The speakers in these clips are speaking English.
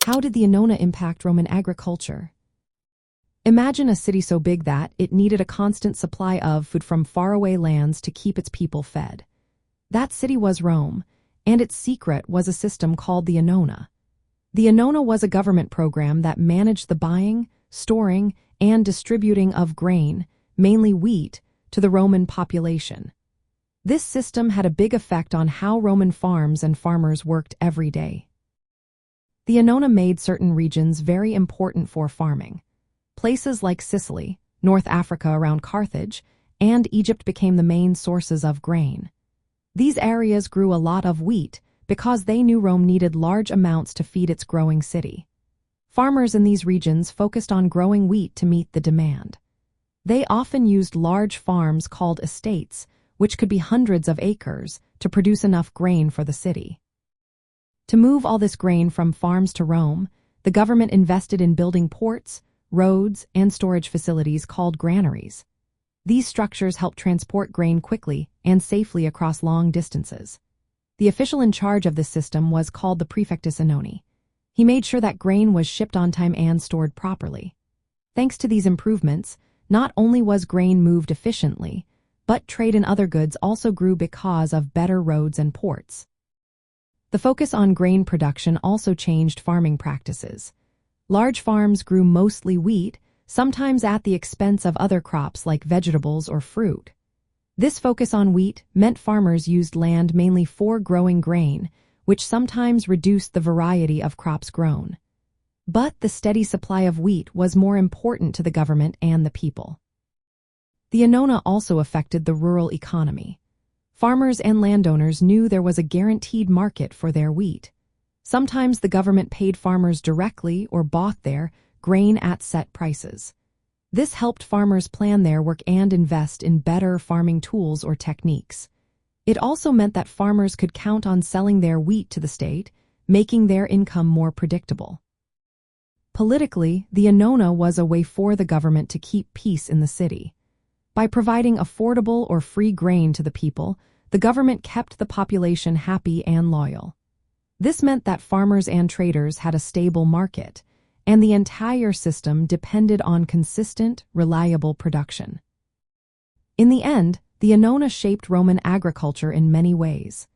How did the Annona impact Roman agriculture? Imagine a city so big that it needed a constant supply of food from faraway lands to keep its people fed. That city was Rome, and its secret was a system called the Annona. The Annona was a government program that managed the buying, storing, and distributing of grain, mainly wheat, to the Roman population. This system had a big effect on how Roman farms and farmers worked every day. The Annona made certain regions very important for farming. Places like Sicily, North Africa around Carthage, and Egypt became the main sources of grain. These areas grew a lot of wheat because they knew Rome needed large amounts to feed its growing city. Farmers in these regions focused on growing wheat to meet the demand. They often used large farms called estates, which could be hundreds of acres, to produce enough grain for the city. To move all this grain from farms to Rome, the government invested in building ports, roads, and storage facilities called granaries. These structures helped transport grain quickly and safely across long distances. The official in charge of this system was called the Praefectus Annoni. He made sure that grain was shipped on time and stored properly. Thanks to these improvements, not only was grain moved efficiently, but trade in other goods also grew because of better roads and ports. The focus on grain production also changed farming practices. Large farms grew mostly wheat, sometimes at the expense of other crops like vegetables or fruit. This focus on wheat meant farmers used land mainly for growing grain, which sometimes reduced the variety of crops grown. But the steady supply of wheat was more important to the government and the people. The Annona also affected the rural economy. Farmers and landowners knew there was a guaranteed market for their wheat. Sometimes the government paid farmers directly or bought their grain at set prices. This helped farmers plan their work and invest in better farming tools or techniques. It also meant that farmers could count on selling their wheat to the state, making their income more predictable. Politically, the Annona was a way for the government to keep peace in the city. By providing affordable or free grain to the people, the government kept the population happy and loyal. This meant that farmers and traders had a stable market, and the entire system depended on consistent, reliable production. In the end, the Annona shaped Roman agriculture in many ways.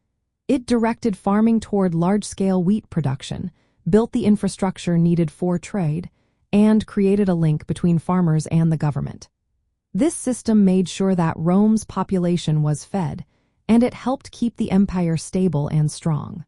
It directed farming toward large-scale wheat production, built the infrastructure needed for trade, and created a link between farmers and the government. This system made sure that Rome's population was fed, and it helped keep the empire stable and strong.